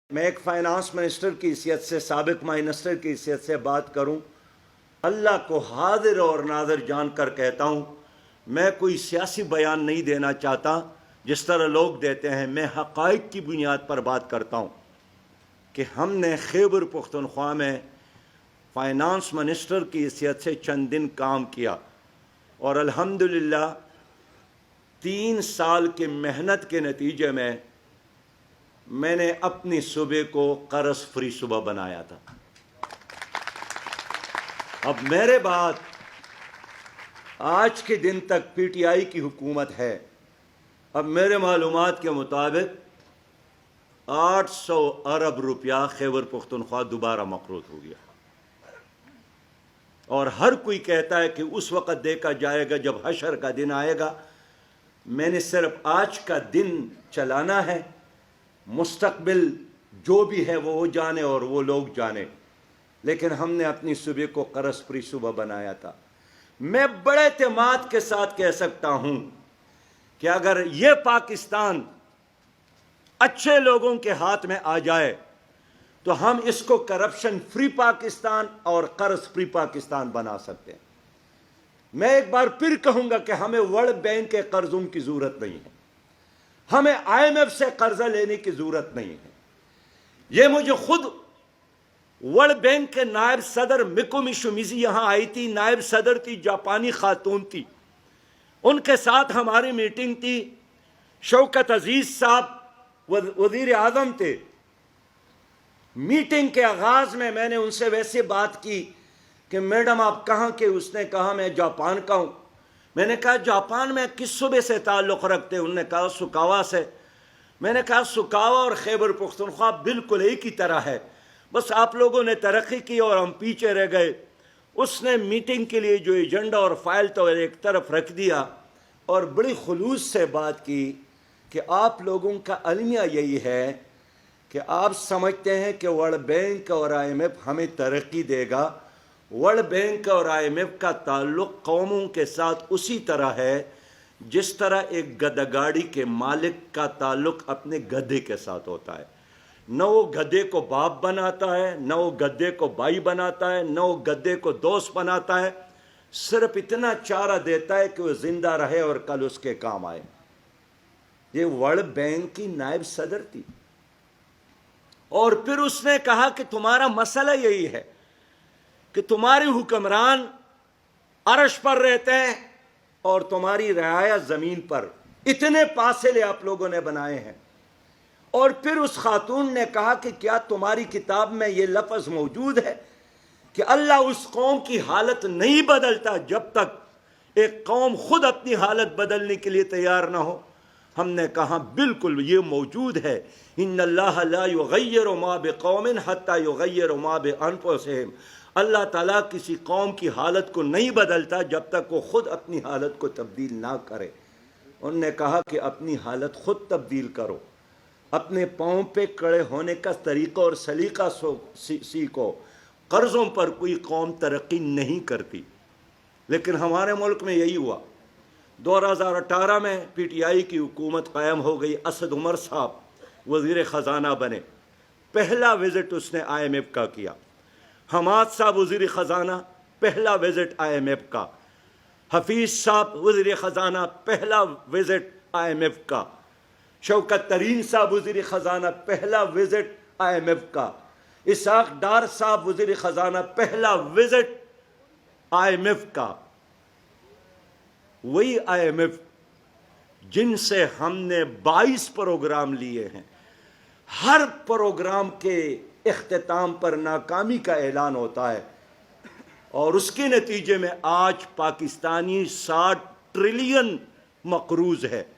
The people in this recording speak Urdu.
میں ایک فائنانس منسٹر کی حیثیت سے، سابق منسٹر کی حیثیت سے بات کروں، اللہ کو حاضر اور ناظر جان کر کہتا ہوں، میں کوئی سیاسی بیان نہیں دینا چاہتا جس طرح لوگ دیتے ہیں۔ میں حقائق کی بنیاد پر بات کرتا ہوں کہ ہم نے خیبر پختونخوا میں فائنانس منسٹر کی حیثیت سے چند دن کام کیا اور الحمدللہ 3 سال کی محنت کے نتیجے میں نے اپنی صوبے کو قرض فری صوبہ بنایا تھا۔ اب میرے بعد آج کے دن تک پی ٹی آئی کی حکومت ہے۔ اب میرے معلومات کے مطابق 800 ارب روپیہ خیبر پختونخوا دوبارہ مقروض ہو گیا، اور ہر کوئی کہتا ہے کہ اس وقت دیکھا جائے گا جب حشر کا دن آئے گا۔ میں نے صرف آج کا دن چلانا ہے، مستقبل جو بھی ہے وہ جانے اور وہ لوگ جانے، لیکن ہم نے اپنی صوبے کو قرض فری صوبہ بنایا تھا۔ میں بڑے اعتماد کے ساتھ کہہ سکتا ہوں کہ اگر یہ پاکستان اچھے لوگوں کے ہاتھ میں آ جائے تو ہم اس کو کرپشن فری پاکستان اور قرض فری پاکستان بنا سکتے ہیں۔ میں ایک بار پھر کہوں گا کہ ہمیں ورلڈ بینک کے قرضوں کی ضرورت نہیں ہے، ہمیں آئی ایم ایف سے قرضہ لینے کی ضرورت نہیں ہے۔ یہ مجھے خود ورلڈ بینک کے نائب صدر مکومی شمیزی یہاں آئی تھی، نائب صدر تھی، جاپانی خاتون تھی، ان کے ساتھ ہماری میٹنگ تھی۔ شوکت عزیز صاحب وزیر اعظم تھے۔ میٹنگ کے آغاز میں نے ان سے ویسے بات کی کہ میڈم آپ کہاں کے؟ اس نے کہا میں جاپان کا ہوں۔ میں نے کہا جاپان میں کس صوبے سے تعلق رکھتے؟ انہوں نے کہا سکاوا سے۔ میں نے کہا سکاوا اور خیبر پختونخوا بالکل ایک ہی طرح ہے، بس آپ لوگوں نے ترقی کی اور ہم پیچھے رہ گئے۔ اس نے میٹنگ کے لیے جو ایجنڈا اور فائل تو ایک طرف رکھ دیا اور بڑی خلوص سے بات کی کہ آپ لوگوں کا المیہ یہی ہے کہ آپ سمجھتے ہیں کہ ورلڈ بینک اور آئی ایم ایف ہمیں ترقی دے گا۔ ورلڈ بینک اور آئی ایم ایف کا تعلق قوموں کے ساتھ اسی طرح ہے جس طرح ایک گدھا گاڑی کے مالک کا تعلق اپنے گدھے کے ساتھ ہوتا ہے۔ نہ وہ گدھے کو باپ بناتا ہے، نہ وہ گدھے کو بھائی بناتا ہے، نہ وہ گدھے کو دوست بناتا ہے، صرف اتنا چارہ دیتا ہے کہ وہ زندہ رہے اور کل اس کے کام آئے۔ یہ ورلڈ بینک کی نائب صدر تھی، اور پھر اس نے کہا کہ تمہارا مسئلہ یہی ہے کہ تمہارے حکمران عرش پر رہتے ہیں اور تمہاری رعایا زمین پر، اتنے فاصلے آپ لوگوں نے بنائے ہیں۔ اور پھر اس خاتون نے کہا کہ کیا تمہاری کتاب میں یہ لفظ موجود ہے کہ اللہ اس قوم کی حالت نہیں بدلتا جب تک ایک قوم خود اپنی حالت بدلنے کے لیے تیار نہ ہو؟ ہم نے کہا بالکل یہ موجود ہے، ان اللہ لا یغیر ما بقوم حتی یغیر ما بانفسہم۔ اللہ تعالیٰ کسی قوم کی حالت کو نہیں بدلتا جب تک وہ خود اپنی حالت کو تبدیل نہ کرے۔ انہوں نے کہا کہ اپنی حالت خود تبدیل کرو، اپنے پاؤں پہ کھڑے ہونے کا طریقہ اور سلیقہ سیکھو۔ قرضوں پر کوئی قوم ترقی نہیں کرتی، لیکن ہمارے ملک میں یہی ہوا۔ 2018 میں پی ٹی آئی کی حکومت قائم ہو گئی، اسد عمر صاحب وزیر خزانہ بنے۔ پہلا وزٹ اس نے آئی ایم ایف کا کیا۔ حماد صاحب وزیر خزانہ، پہلا وزٹ آئی ایم ایف کا۔ حفیظ صاحب وزیر خزانہ، پہلا وزٹ آئی ایم ایف کا۔ شوکت ترین صاحب وزیر خزانہ، پہلا وزٹ آئی ایم ایف کا۔ اسحاق ڈار صاحب وزیر خزانہ، پہلا وزٹ آئی ایم ایف کا۔ وہی آئی ایم ایف جن سے ہم نے 22 پروگرام لیے ہیں، ہر پروگرام کے اختتام پر ناکامی کا اعلان ہوتا ہے، اور اس کے نتیجے میں آج پاکستانی 60 ٹریلین مقروض ہے۔